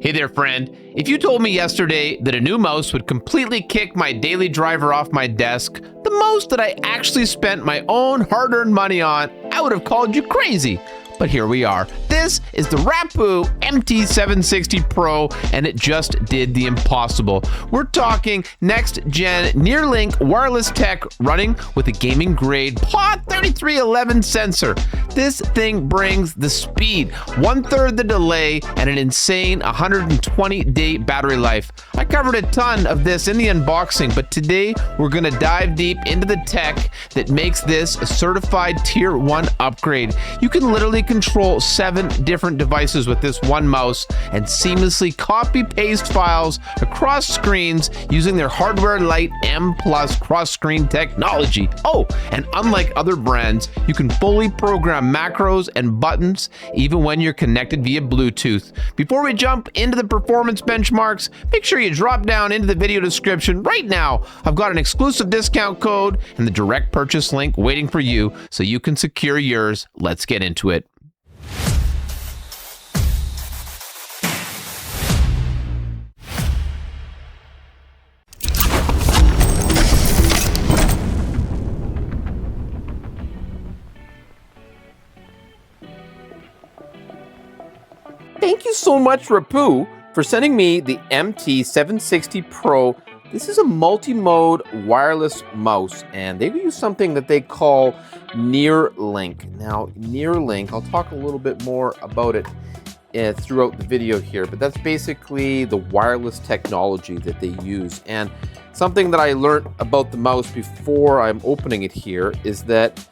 Hey there, friend. If you told me yesterday that a new mouse would completely kick my daily driver off my desk, the mouse that I actually spent my own hard-earned money on, I would have called you crazy. But here we are. This is the Rapoo MT760 Pro, and it just did the impossible. We're talking next-gen NearLink wireless tech running with a gaming-grade PA3311 sensor. This thing brings the speed, 1/3 the delay, and an insane 120-day battery life. I covered a ton of this in the unboxing, but today we're going to dive deep into the tech that makes this a certified Tier 1 upgrade. You can literally control 7 different devices with this one mouse and seamlessly copy-paste files across screens using their Hardware Lite M+ cross-screen technology. Oh, and unlike other brands, you can fully program macros and buttons even when you're connected via Bluetooth. Before we jump into the performance benchmarks, make sure you drop down into the video description right now. I've got an exclusive discount code and the direct purchase link waiting for you so you can secure yours. Let's get into it. Thank you so much, Rapoo, for sending me the MT760 Pro. This is a multi-mode wireless mouse, and they use something that they call NearLink. Now, NearLink, I'll talk a little bit more about it throughout the video here, but that's basically the wireless technology that they use. And something that I learned about the mouse before I'm opening it here is that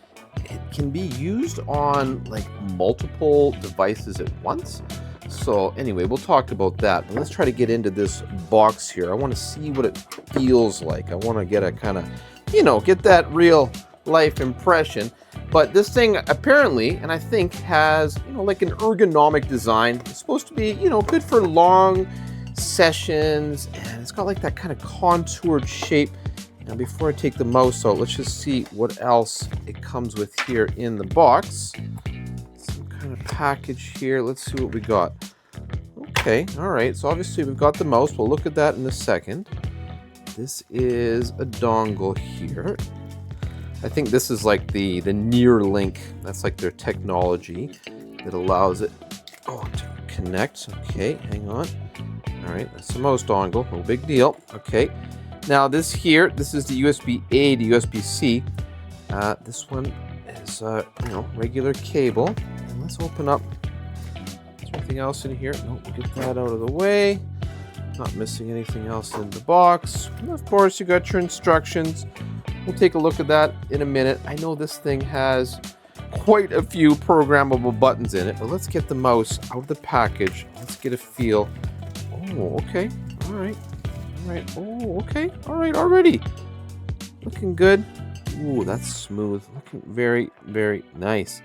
it can be used on like multiple devices at once. So anyway, we'll talk about that. But let's try to get into this box here. I want to see what it feels like. I want to get a kind of, get that real life impression. But this thing apparently, and I think has, like an ergonomic design. It's supposed to be, good for long sessions. And it's got like that kind of contoured shape. Now before I take the mouse out, let's just see what else it comes with here in the box. Kind of package here. Let's see what we got. Okay, all right, so obviously we've got the mouse. We'll look at that in a second. This is a dongle here. I think this is like the NearLink. That's like their technology that allows it to connect. Okay, hang on. All right, that's the mouse dongle. No big deal. Okay, now this here, this is the USB-A to USB-C. This one is regular cable. Let's open up. Is there anything else in here? No, we'll get that out of the way. Not missing anything else in the box. And of course, you got your instructions. We'll take a look at that in a minute. I know this thing has quite a few programmable buttons in it, but let's get the mouse out of the package. Let's get a feel. Oh, okay. All right. All right. Oh, okay. All right. Already. Looking good. Ooh, that's smooth. Looking very, very nice.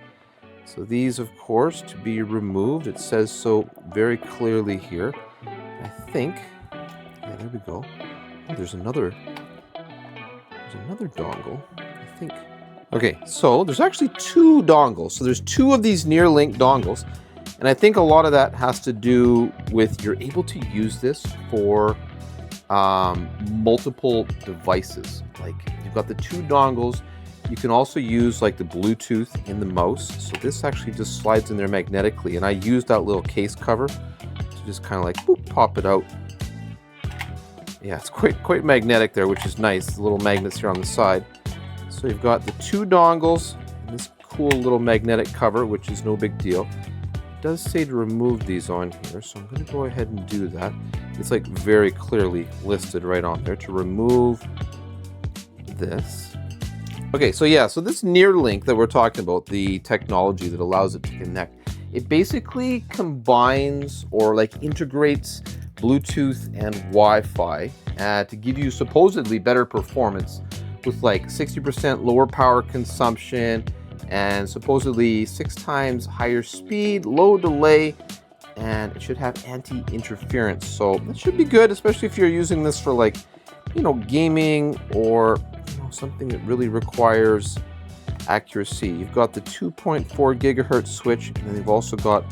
So these, of course, to be removed. It says so very clearly here. I think, yeah, there we go. Oh, there's another dongle, I think. Okay, so there's actually 2 dongles. So there's 2 of these NearLink dongles. And I think a lot of that has to do with you're able to use this for multiple devices. Like you've got the 2 dongles. You can also use like the Bluetooth in the mouse. So this actually just slides in there magnetically. And I used that little case cover to just kind of like boop, pop it out. Yeah, it's quite magnetic there, which is nice. The little magnets here on the side. So you've got the 2 dongles and this cool little magnetic cover, which is no big deal. It does say to remove these on here, so I'm going to go ahead and do that. It's like very clearly listed right on there to remove this. Okay, so yeah, so this NearLink that we're talking about, the technology that allows it to connect, it basically combines or like integrates Bluetooth and Wi-Fi to give you supposedly better performance with like 60% lower power consumption and supposedly 6 times higher speed, low delay, and it should have anti-interference. So that should be good, especially if you're using this for like, gaming or something that really requires accuracy. You've got the 2.4 gigahertz switch, and then you've also got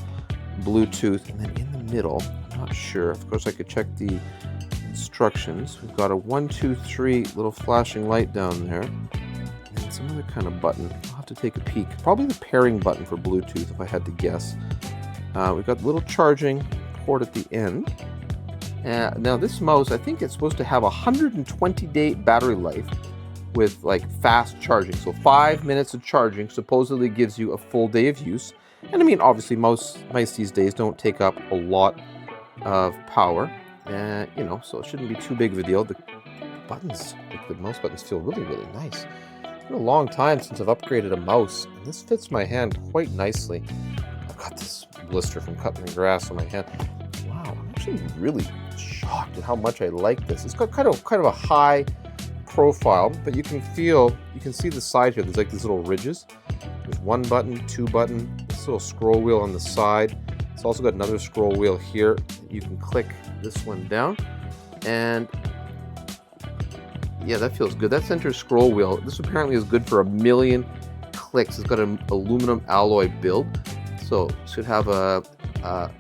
Bluetooth, and then in the middle, I'm not sure. Of course, I could check the instructions. We've got a 1, 2, 3 little flashing light down there, and some other kind of button. I'll have to take a peek. Probably the pairing button for Bluetooth, if I had to guess. We've got a little charging port at the end. Now this mouse, I think it's supposed to have a 120-day battery life with like fast charging. So 5 minutes of charging supposedly gives you a full day of use. And I mean, obviously mice these days don't take up a lot of power. You know, so it shouldn't be too big of a deal. The buttons, like the mouse buttons, feel really, really nice. It's been a long time since I've upgraded a mouse, and this fits my hand quite nicely. I've got this blister from cutting the grass on my hand. Wow, I'm actually really shocked at how much I like this. It's got kind of a high profile, but you can see the side here. There's like these little ridges. There's 1 button, 2 button, this little scroll wheel on the side. It's also got another scroll wheel here. You can click this one down, and yeah, that feels good. that center scroll wheel, this apparently is good for 1,000,000 clicks. It's got an aluminum alloy build, so it should have a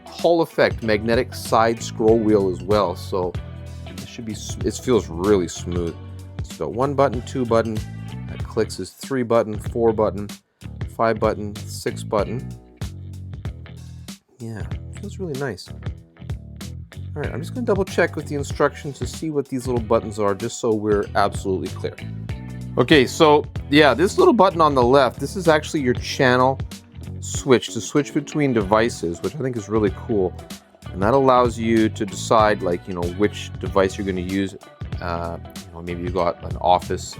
Hall effect magnetic side scroll wheel as well. So it feels really smooth. It's got 1 button, 2 button. That clicks is 3 button, 4 button, 5 button, 6 button. Yeah, feels really nice. All right, I'm just going to double check with the instructions to see what these little buttons are, just so we're absolutely clear. Okay, so yeah, this little button on the left, this is actually your channel switch to switch between devices, which I think is really cool. And that allows you to decide, like, you know, which device you're going to use. You know, maybe you've got an office,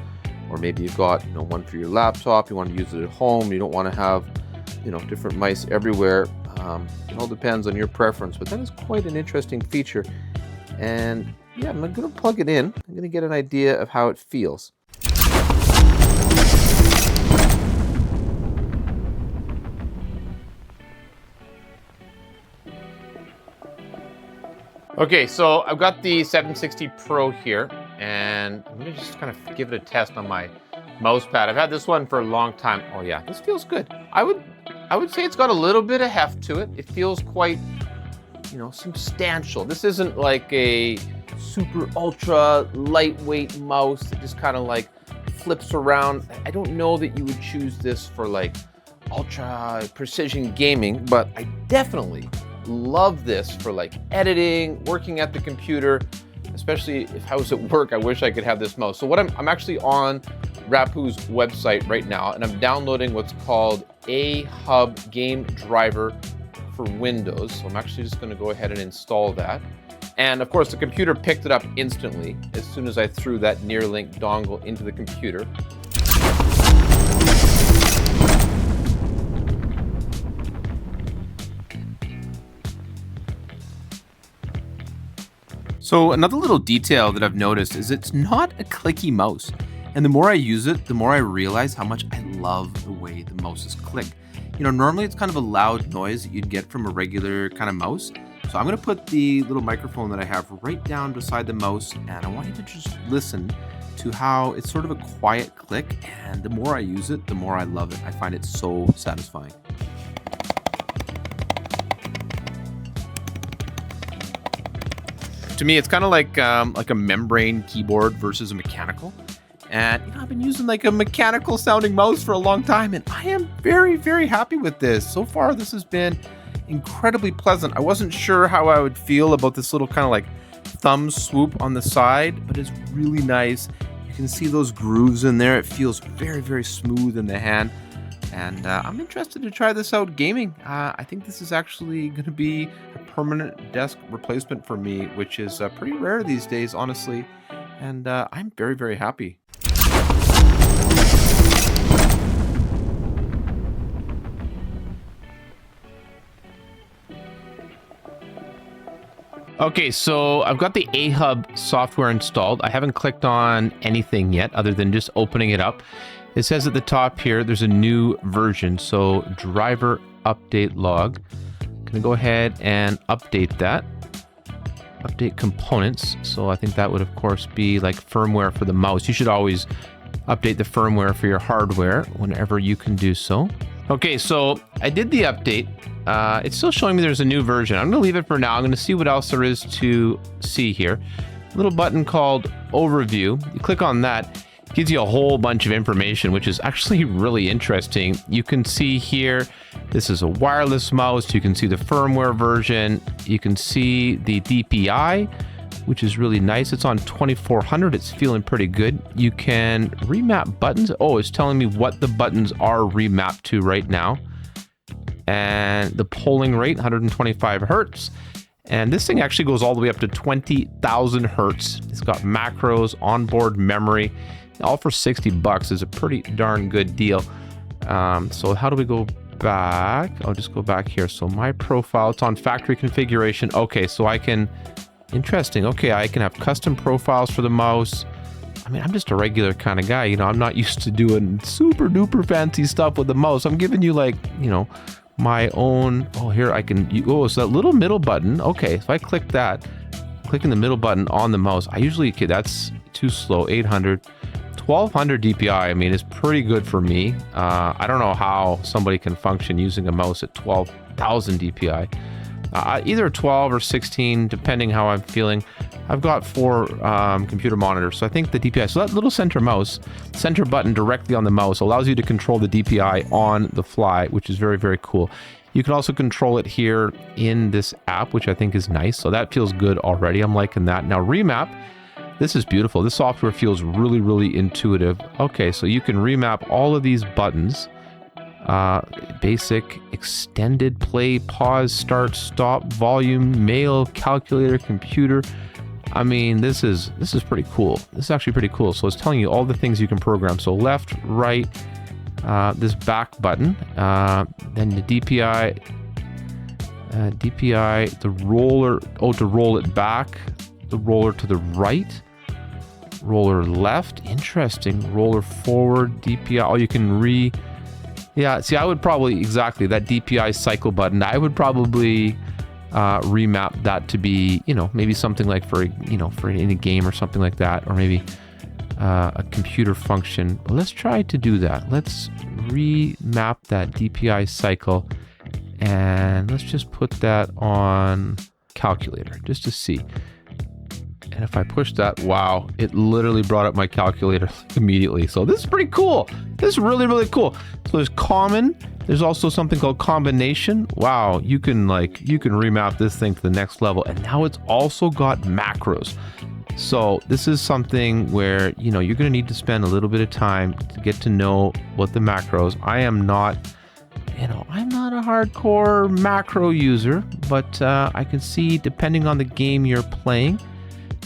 or maybe you've got, you know, one for your laptop. You want to use it at home. You don't want to have, you know, different mice everywhere. It all depends on your preference, but that is quite an interesting feature. And yeah, I'm going to plug it in. I'm going to get an idea of how it feels. Okay, so I've got the 760 Pro here, and I'm going to just kind of give it a test on my mouse pad. I've had this one for a long time. Oh yeah, this feels good. I would say it's got a little bit of heft to it. It feels quite, you know, substantial. This isn't like a super ultra lightweight mouse that just kind of like flips around. I don't know that you would choose this for like ultra precision gaming, but I definitely love this for like editing, working at the computer, especially if I was at work. I wish I could have this mouse. So I'm actually on Rapoo's website right now, and I'm downloading what's called a hub game driver for Windows. So I'm actually just going to go ahead and install that. And of course, the computer picked it up instantly as soon as I threw that NearLink dongle into the computer. So another little detail that I've noticed is it's not a clicky mouse. And the more I use it, the more I realize how much I love the way the mouses click. You know, normally it's kind of a loud noise that you'd get from a regular kind of mouse. So I'm going to put the little microphone that I have right down beside the mouse, and I want you to just listen to how it's sort of a quiet click. And the more I use it, the more I love it. I find it so satisfying. To me, it's kind of like a membrane keyboard versus a mechanical. And you know, I've been using like a mechanical sounding mouse for a long time, and I am very, very happy with this. So far, this has been incredibly pleasant. I wasn't sure how I would feel about this little kind of like thumb swoop on the side, but it's really nice. You can see those grooves in there. It feels very, very smooth in the hand. And I'm interested to try this out gaming. I think this is actually going to be a permanent desk replacement for me, which is pretty rare these days, honestly. And I'm very, very happy. Okay, so I've got the A-Hub software installed. I haven't clicked on anything yet other than just opening it up. It says at the top here, there's a new version. So driver update log. I'm gonna go ahead and update that. Update components. So I think that would of course be like firmware for the mouse. You should always update the firmware for your hardware whenever you can do so. Okay, so I did the update. It's still showing me there's a new version. I'm going to leave it for now. I'm going to see what else there is to see here. A little button called Overview. You click on that. It gives you a whole bunch of information, which is actually really interesting. You can see here, this is a wireless mouse. You can see the firmware version. You can see the DPI, which is really nice. It's on 2400. It's feeling pretty good. You can remap buttons. Oh, it's telling me what the buttons are remapped to right now. And the polling rate, 125 hertz. And this thing actually goes all the way up to 20,000 hertz. It's got macros, onboard memory, all for 60 bucks is a pretty darn good deal. So how do we go back? I'll just go back here. So my profile, it's on factory configuration. Okay, so I can, interesting. Okay, I can have custom profiles for the mouse. I mean, I'm just a regular kind of guy. You know, I'm not used to doing super duper fancy stuff with the mouse. I'm giving you like, you know, my own. Oh, here I can, oh, so that little middle button. Okay, if I click that, clicking the middle button on the mouse, I usually, okay, that's too slow, 800. 1200 DPI, I mean, is pretty good for me. I don't know how somebody can function using a mouse at 12,000 DPI. Either 12 or 16, depending how I'm feeling. I've got 4 computer monitors, so I think the DPI, so that little center button directly on the mouse allows you to control the DPI on the fly, which is very, very cool. You can also control it here in this app, which I think is nice. So that feels good already. I'm liking that. Now remap, this is beautiful. This software feels really, really intuitive. Okay, so you can remap all of these buttons. Basic, extended, play, pause, start, stop, volume, mail, calculator, computer. I mean, this is pretty cool. This is actually pretty cool. So it's telling you all the things you can program. So left, right, this back button, then the DPI, the roller, to roll it back, the roller to the right, roller left, interesting, roller forward, DPI, oh, you can yeah, see, I would probably, exactly, that DPI cycle button, I would probably remap that to be, you know, maybe something like for, you know, for in a game or something like that, or maybe a computer function. But let's try to do that. Let's remap that DPI cycle, and let's just put that on calculator just to see. And if I push that, wow, it literally brought up my calculator immediately. So this is pretty cool. This is really, really cool. So there's common. There's also something called combination. Wow, you can remap this thing to the next level. And now it's also got macros. So this is something where, you know, you're going to need to spend a little bit of time to get to know what the macros. I am not, you know, I'm not a hardcore macro user, but I can see, depending on the game you're playing,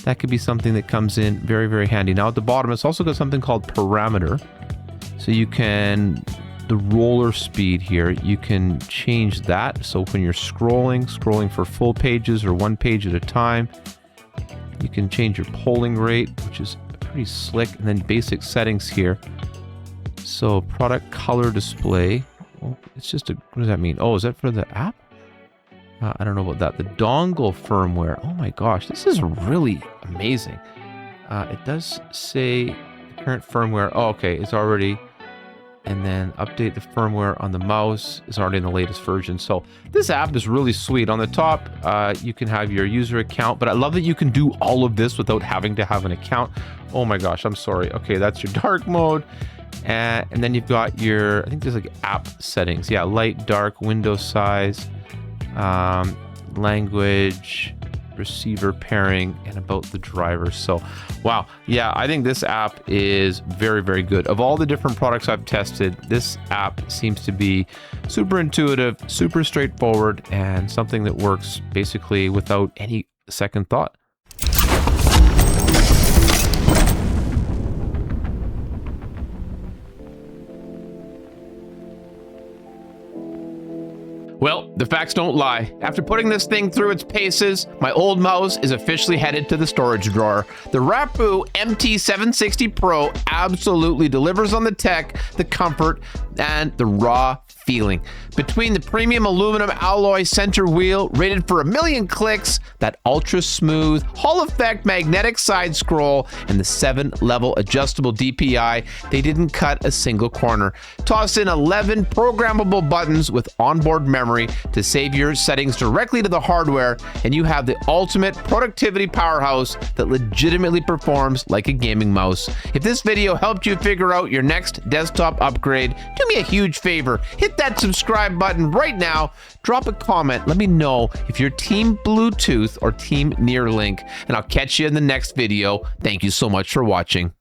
that could be something that comes in very, very handy. Now at the bottom, it's also got something called parameter. So you can, the roller speed here, you can change that. So when you're scrolling for full pages or one page at a time, you can change your polling rate, which is pretty slick. And then basic settings here. So product color display. Oh, it's just a, what does that mean? Oh, is that for the app? I don't know about that. The dongle firmware. Oh my gosh, this is really amazing. It does say the current firmware. Oh, okay, it's already. And then update the firmware on the mouse is already in the latest version. So this app is really sweet. On the top, you can have your user account, but I love that you can do all of this without having to have an account. Oh my gosh, I'm sorry. Okay, that's your dark mode. And then you've got your, I think there's like app settings. Yeah, light, dark, window size. Language, receiver pairing, and about the driver. So wow, yeah, I think this app is very, very good. Of all the different products I've tested, this app seems to be super intuitive, super straightforward, and something that works basically without any second thought. Well, the facts don't lie. After putting this thing through its paces, my old mouse is officially headed to the storage drawer. The Rapoo MT760 Pro absolutely delivers on the tech, the comfort, and the raw feeling. Between the premium aluminum alloy center wheel, rated for 1,000,000 clicks, that ultra smooth, Hall effect magnetic side scroll, and the 7-level adjustable DPI, they didn't cut a single corner. Toss in 11 programmable buttons with onboard memory to save your settings directly to the hardware, and you have the ultimate productivity powerhouse that legitimately performs like a gaming mouse. If this video helped you figure out your next desktop upgrade, do me a huge favor. Hit that subscribe button right now. Drop a comment. Let me know if you're Team Bluetooth or Team NearLink, and I'll catch you in the next video. Thank you so much for watching.